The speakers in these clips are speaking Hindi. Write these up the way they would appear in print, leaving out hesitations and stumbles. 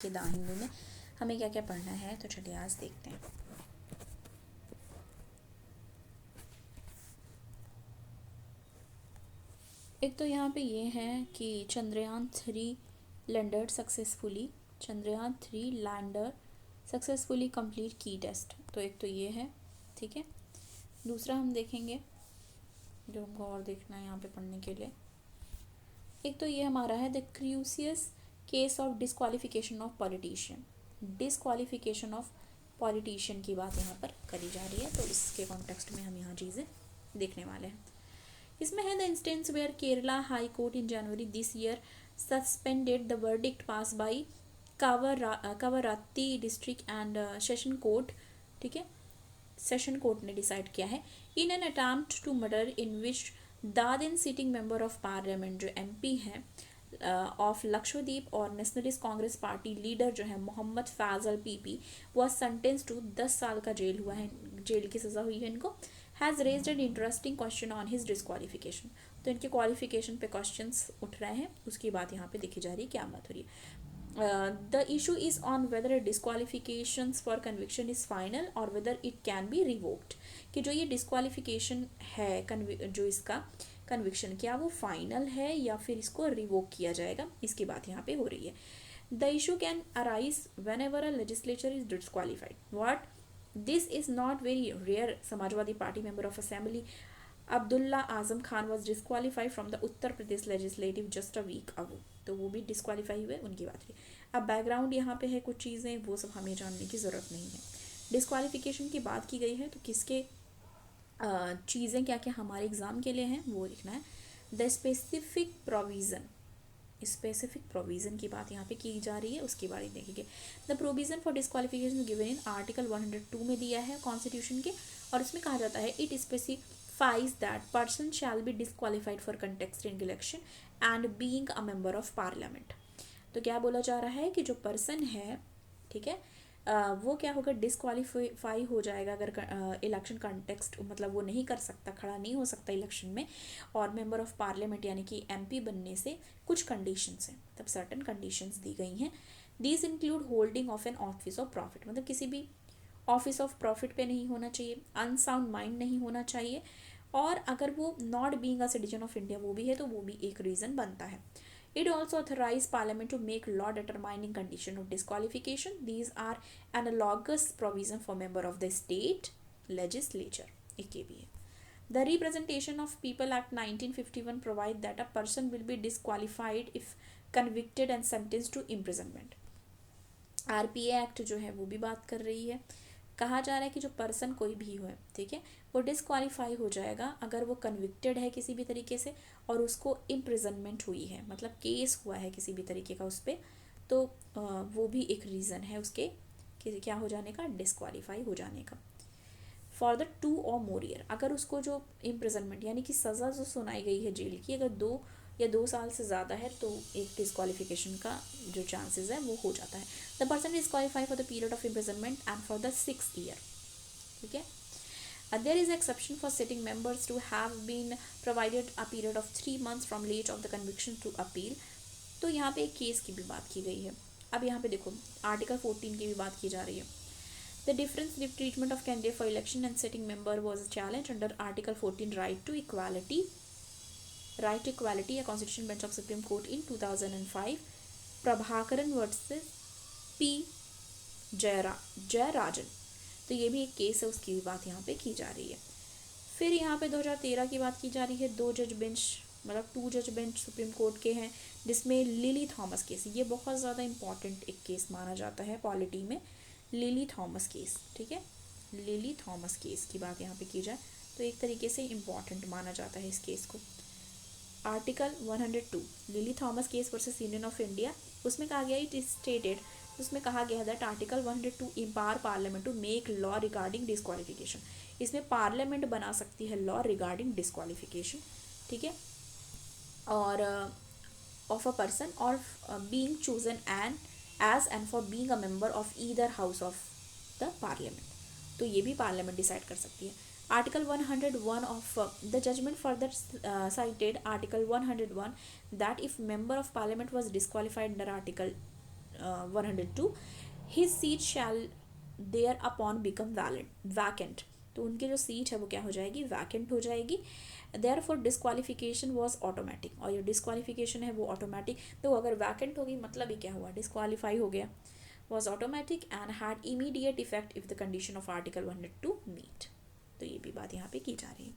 के द हिंदू में हमें क्या क्या पढ़ना है, तो चलिए आज देखते हैं। एक तो यहाँ पे ये है कि चंद्रयान 3 लैंडर सक्सेसफुली कंप्लीट की टेस्ट, तो एक तो ये है, ठीक है। दूसरा हम देखेंगे जो हमको और देखना है यहाँ पे पढ़ने के लिए, एक तो ये हमारा है the curious case of disqualification of politician की बात यहाँ पर करी जा रही है, तो इसके कॉन्टेक्स्ट में हम यहाँ चीज़ें देखने वाले हैं। इसमें है the instance where Kerala high court in January this year suspended the verdict pass by Kavaratti district and session court, ठीक है, सेशन कोर्ट ने डिसाइड किया है in an attempt to murder in which दादिन सिटिंग मेंबर ऑफ पार्लियामेंट जो एमपी हैं ऑफ लक्षद्वीप और नेशनलिस्ट कांग्रेस पार्टी लीडर जो है Mohammed Faizal PP was sentence to 10 साल का जेल की सज़ा हुई है इनको। Has raised an interesting question on his disqualification, तो इनके क्वालिफिकेशन पे क्वेश्चंस उठ रहे हैं, उसकी बात यहाँ पे देखी जा रही है, क्या बात हो रही है। The issue is on whether disqualifications for conviction is final or whether it can be revoked, कि जो ये disqualification है जो इसका conviction क्या वो final है या फिर इसको revoke किया जाएगा, इसकी बात यहाँ पे हो रही है। The issue can arise whenever a legislature is disqualified. What? This is not very rare. Samajwadi Party member of Assembly Abdullah Azam Khan was disqualified from the Uttar Pradesh legislative just a week ago, तो वो भी डिस्क्वालीफाई हुए, उनकी बात रही। अब बैकग्राउंड यहाँ पे है कुछ चीज़ें, वो सब हमें जानने की ज़रूरत नहीं है। डिस्क्वालिफिकेशन की बात की गई है तो किसके चीज़ें क्या क्या हमारे एग्ज़ाम के लिए हैं वो लिखना है। द स्पेसिफिक प्रोविज़न की बात यहाँ पे की जा रही है, उसके बारे में देखेंगे। The provision for disqualification given in article 102 में दिया है कॉन्स्टिट्यूशन के, और इसमें कहा जाता है it specifies that person shall be disqualified for contesting election and being a member of parliament। तो क्या बोला जा रहा है कि जो पर्सन है, ठीक है, वो क्या होगा, डिस्क्वालीफाई हो जाएगा अगर इलेक्शन कंटेक्स्ट मतलब वो नहीं कर सकता, खड़ा नहीं हो सकता इलेक्शन में, और मेंबर ऑफ पार्लियामेंट यानी कि एमपी बनने से कुछ कंडीशंस हैं, तब सर्टन कंडीशंस दी गई हैं। These include holding of an office of profit, मतलब किसी भी ऑफिस ऑफ प्रॉफिट पे नहीं होना चाहिए, अनसाउंड माइंड नहीं होना चाहिए, और अगर वो not being a citizen of India वो भी है तो वो भी एक रीज़न बनता है। It also authorized Parliament to make law determining condition of disqualification. These are analogous provision for member of the state legislature. एक ये भी है। The Representation of People Act 1951 provide that a person will be disqualified if convicted and sentenced to imprisonment. RPA Act जो है वो भी बात कर रही है, कहा जा रहा है कि जो पर्सन कोई भी हो, ठीक है, वो डिस्क्वालीफाई हो जाएगा अगर वो कन्विक्टेड है किसी भी तरीके से और उसको इम्प्रिजनमेंट हुई है, मतलब केस हुआ है किसी भी तरीके का उस पर, तो वो भी एक रीज़न है उसके कि क्या हो जाने का, डिस्क्वालीफाई हो जाने का। फॉर द 2 और मोर ईयर, अगर उसको जो इम्प्रिजनमेंट यानी कि सज़ा जो सुनाई गई है जेल की, अगर 2 या 2 साल से ज़्यादा है तो एक डिस्क्वालिफिकेशन का जो चांसेस है वो हो जाता है। The person disqualify for the period of imprisonment and for the 6th year, ठीक है। There is exception for sitting members to have been provided a period of 3 months from late of the conviction to appeal। तो यहाँ पे एक केस की भी बात की गई है। अब यहाँ पे देखो आर्टिकल 14 की भी बात की जा रही है। The differentiated treatment of candidate for election and sitting member was a challenge under Article 14 right to equality, a constitution bench of Supreme Court in 2005, Prabhakaran versus P Jayarajan, तो ये भी एक केस है, उसकी भी बात यहाँ पे की जा रही है। फिर यहाँ पे 2013 की बात की जा रही है, 2 जज बेंच सुप्रीम कोर्ट के हैं, जिसमें लिली थॉमस केस, ये बहुत ज़्यादा इंपॉर्टेंट एक केस माना जाता है पॉलिटी में, लिली थॉमस केस, ठीक है, लिली थॉमस केस की बात यहाँ पे की जाए तो एक तरीके से इम्पॉर्टेंट माना जाता है इस केस को। Article 102 Lily Thomas case versus Union of India, उसमें कहा गया इट स्टेटेड, उसमें कहा गया that article 102 empower parliament to make law regarding disqualification, इसमें पार्लियामेंट बना सकती है लॉ रिगार्डिंग डिस्क्वालिफिकेशन, ठीक है, और ऑफ अ पर्सन और being chosen and for being a member of either house of the parliament, तो ये भी पार्लियामेंट डिसाइड कर सकती है। Article 101 of the judgment further cited Article 101 that if member of parliament was disqualified under Article 102, his seat shall thereupon become vacant, तो उनकी जो सीट है वो क्या हो जाएगी, वैकेंट हो जाएगी. Therefore disqualification was automatic, और ये डिस्क्वालिफिकेशन है वो ऑटोमेटिक, तो अगर वैकेंट होगी मतलब ये क्या हुआ, डिस्क्वालीफाई हो गया. Was automatic and had immediate effect if the condition of article 102 meet. तो ये भी बात यहाँ पे की जा रही है.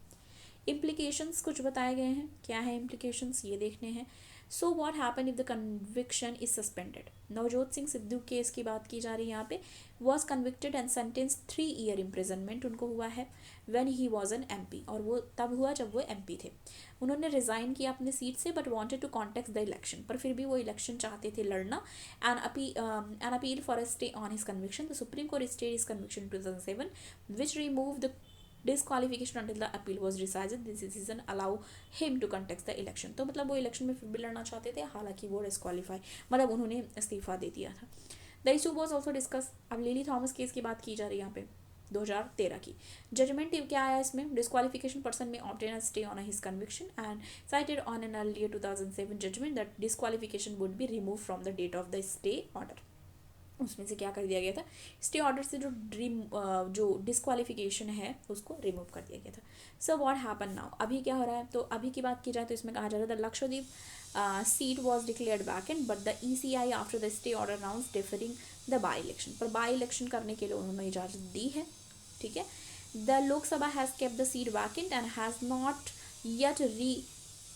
इम्प्लीकेशंस कुछ बताए गए हैं, क्या है इम्प्लीकेशंस ये देखने हैं. So what happen if the conviction is suspended. Navjot Singh Sidhu case की बात की जा रही है यहाँ पे. Was convicted and sentence 3 year imprisonment उनको हुआ है when he was an MP, और वो तब हुआ जब वो MP थे. उन्होंने रिजाइन किया अपने सीट से but wanted to contest the election, पर फिर भी वो इलेक्शन चाहते थे लड़ना. An appeal for a stay on his conviction. The supreme Court stayed his conviction in 2007 which removed the disqualification until the appeal was decided. This decision allow him to contest the election. तो मतलब वो इलेक्शन में फिर भी लड़ना चाहते थे, हालांकि वो डिस्क्वालीफाई मतलब उन्होंने इस्तीफा दे दिया था. The issue was also discuss. अब लिली थॉमस केस की बात की जा रही है यहाँ पे 2013 की. जजमेंट क्या आया इसमें, डिस्क्वालिफिकेशन पर्सन में obtain stay on his conviction and cited on an earlier 2007 judgment that disqualification would be remove from the date of the stay order. उसमें से क्या कर दिया गया था, स्टे ऑर्डर से जो डिस्क्वालिफिकेशन है उसको रिमूव कर दिया गया था. सो व्हाट हैपन नाउ, अभी क्या हो रहा है, तो अभी की बात की जाए तो इसमें कहा जा रहा था Lakshadweep seat was declared vacant but the ECI after the stay order announce differing the by election. पर बाई इलेक्शन करने के लिए उन्होंने इजाज़त दी है. ठीक है. The Lok Sabha has kept the seat vacant and has not yet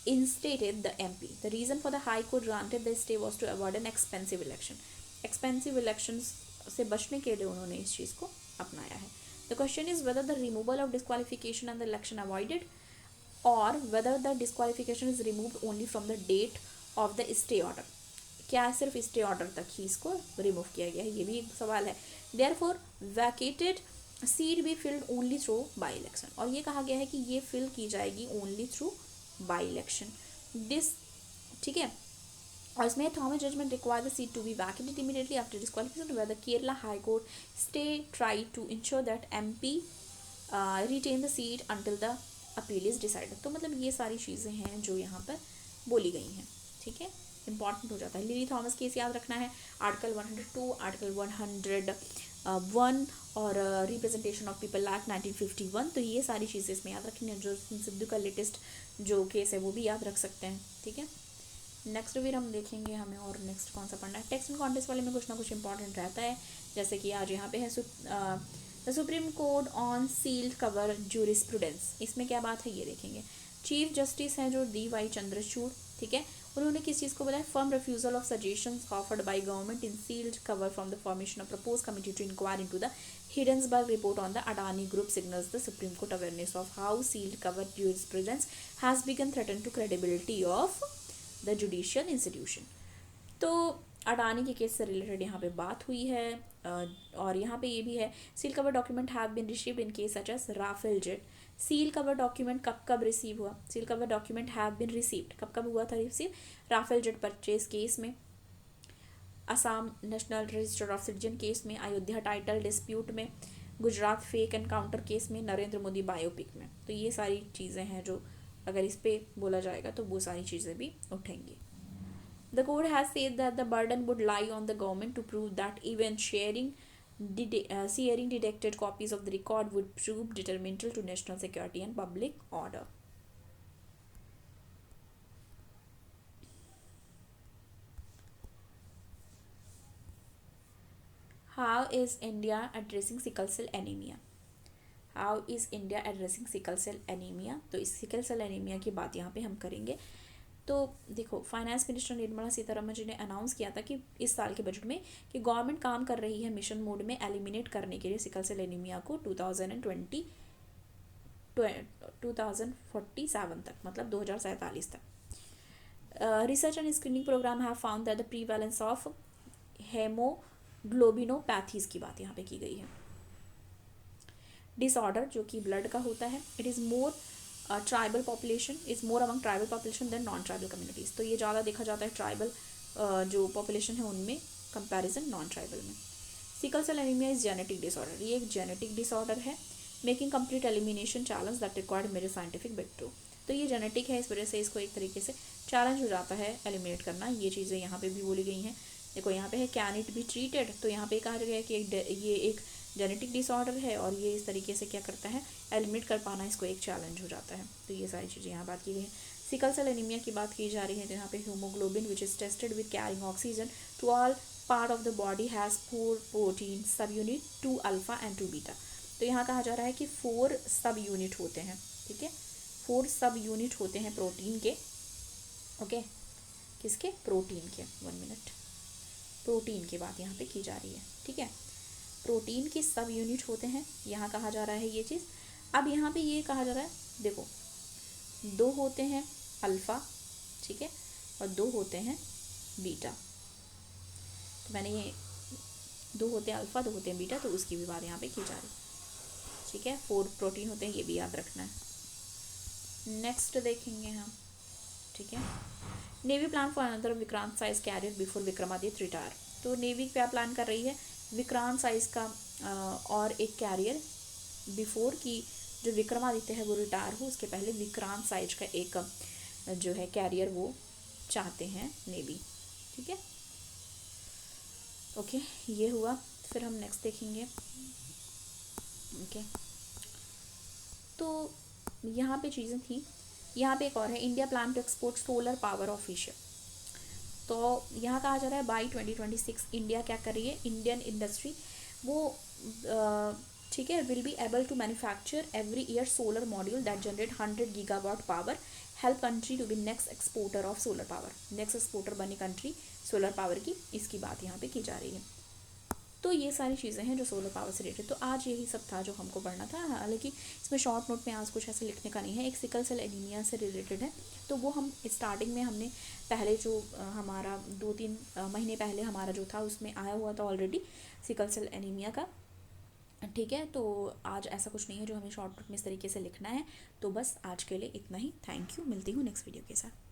reinstated the MP. The reason for the High Court granted the stay was to avoid an expensive election. Expensive elections से बचने के लिए उन्होंने इस चीज़ को अपनाया है. The question is whether the removal of disqualification and the election avoided और whether the disqualification is removed only from the date of the stay order. क्या सिर्फ स्टे ऑर्डर तक ही इसको रिमूव किया गया है, ये भी एक सवाल है. Therefore vacated seat be filled only through by election, और ये कहा गया है कि ये फिल की जाएगी only through by election. This ठीक है. और इसमें Thomas judgment require the seat to be vacated immediately after disqualification where the Kerala high court stay try to ensure that MP retain the seat until the appeal is decided. तो मतलब ये सारी चीज़ें हैं जो यहाँ पर बोली गई हैं. ठीक है, इंपॉर्टेंट हो जाता है. लिली थॉमस केस याद रखना है, आर्टिकल 102, आर्टिकल 101 और रिप्रेजेंटेशन ऑफ पीपल एक्ट 1951. तो ये सारी चीज़ें इसमें याद रखनी है. जो सिद्धू का लेटेस्ट जो केस है वो भी याद रख सकते हैं. ठीक है. नेक्स्ट फिर हम देखेंगे हमें और नेक्स्ट कौन सा पढ़ना है. टेक्स्ट एंड कॉन्टेक्स्ट वाले में कुछ ना कुछ इंपॉर्टेंट रहता है, जैसे कि आज यहाँ पे है the supreme Court on sealed cover jurisprudence. इसमें क्या बात है ये देखेंगे. चीफ जस्टिस हैं जो DY चंद्रचूड़. ठीक है. उन्होंने किस चीज़ को बोला है, firm refusal of suggestions offered by government in sealed cover from the formation of propose committee to inquire into the Hindenburg report on the Adani group signals the supreme court awareness of how sealed cover jurisprudence has begun threaten to credibility of the judicial institution. तो अडानी के केस से रिलेटेड यहाँ पे बात हुई है. और यहाँ पे ये भी है, seal cover document have been received in case such as Rafale jet. Seal cover document कब रिसीव हुआ, seal cover document have been received कब हुआ था receive, Rafale jet purchase case में, Assam national register of citizen case में, अयोध्या टाइटल डिस्प्यूट में, गुजरात फेक एनकाउंटर केस में, नरेंद्र मोदी बायोपिक में. तो ये सारी चीज़ें हैं जो अगर इस पे बोला जाएगा तो वो सारी चीज़ें भी उठेंगी. The court has said that the burden would lie on the government to prove that even sharing detected copies of the record would prove determinantal to national security and public order. How is India addressing sickle cell anaemia. How is India addressing sickle cell anaemia. तो इस सिकल सेल एनीमिया की बात यहाँ पे हम करेंगे. तो देखो, फाइनेंस मिनिस्टर निर्मला सीतारमण जी ने अनाउंस किया था कि इस साल के बजट में कि गवर्नमेंट काम कर रही है मिशन मोड में एलिमिनेट करने के लिए सिकल सेल एनीमिया को 2047 तक, मतलब 2047 तक. Research and screening programme have found that the prevalence of haemoglobinopathies की बात यहाँ पे की गई है. डिसऑर्डर जो कि ब्लड का होता है. It is more tribal population is more among tribal population than non tribal communities. तो ये ज़्यादा देखा जाता है ट्राइबल जो पॉपुलेशन है उनमें कंपैरिजन नॉन ट्राइबल में. Sickle cell anaemia is genetic disorder. ये एक जेनेटिक डिसऑर्डर है. Making complete elimination challenge that required मेरे साइंटिफिक ब्रेकथ्रू. तो ये जेनेटिक है, इस वजह से इसको एक तरीके से चैलेंज हो जाता है एलिमिनेट करना. ये चीज़ें यहाँ पे भी बोली गई हैं. देखो यहाँ पे है कैन इट बी ट्रीटेड, तो यहाँ पे कहा गया है कि ये एक जेनेटिक डिसऑर्डर है और ये इस तरीके से क्या करता है, एलिमिनेट कर पाना इसको एक चैलेंज हो जाता है। तो ये सारी चीज़ें यहाँ बात की गई है। सिकल सेल एनीमिया की बात की जा रही है, तो यहाँ पे haemoglobin which is tested with carrying oxygen to all part of the body has 4 protein subunit, 2 alpha and 2 beta. तो यहाँ कहा जा रहा है कि 4 सब यूनिट होते हैं, ठीक है, 4 सब यूनिट होते हैं प्रोटीन के, ओके, किसके, प्रोटीन के, 1 मिनट, प्रोटीन की बात यहाँ पे की जा रही है, ठीक है, प्रोटीन के सब यूनिट होते हैं, यहाँ कहा जा रहा है ये चीज़। अब यहाँ पे ये कहा जा रहा है, देखो 2 होते हैं अल्फ़ा, ठीक है, और 2 होते हैं बीटा। तो मैंने ये 2 होते हैं अल्फ़ा, 2 होते हैं बीटा, तो उसकी भी बात यहाँ पे की जा रही है, ठीक है। 4 प्रोटीन होते हैं, ये भी याद रखना है। नेक्स्ट देखेंगे हम, ठीक है, navy plan for another Vikrant size carrier before Vikramaditya retire. तो नेवी क्या प्लान कर रही है, विक्रांत साइज का और एक कैरियर बिफोर की जो विक्रमादित्य है वो रिटायर हो उसके पहले विक्रांत साइज का एक जो है कैरियर वो चाहते हैं नेवी, ठीक है, ओके, ये हुआ। फिर हम नेक्स्ट देखेंगे, ओके, तो यहाँ पे चीज़ें थी, यहाँ पे एक और है, India plan to export solar power of Asia. तो यहाँ कहा जा रहा है बाई 2026 इंडिया क्या कर रही है, इंडियन इंडस्ट्री वो ठीक है, will be able to manufacture every year solar module that generate 100 gigawatt power, help country to be next exporter of solar power, next exporter बनी कंट्री सोलर पावर की, इसकी बात यहाँ पे की जा रही है। तो ये सारी चीज़ें हैं जो सोलर पावर से रिलेटेड। तो आज यही सब था जो हमको पढ़ना था, हालांकि इसमें शॉर्ट नोट में आज कुछ ऐसे लिखने का नहीं है। एक सिकल सेल एनीमिया से रिलेटेड है, तो वो हम स्टार्टिंग में हमने पहले जो हमारा 2-3 महीने पहले हमारा जो था उसमें आया हुआ था ऑलरेडी सिकल सेल एनीमिया का, ठीक है। तो आज ऐसा कुछ नहीं है जो हमें शॉर्ट नोट में इस तरीके से लिखना है। तो बस आज के लिए इतना ही, थैंक यू, मिलती हूँ नेक्स्ट वीडियो के साथ।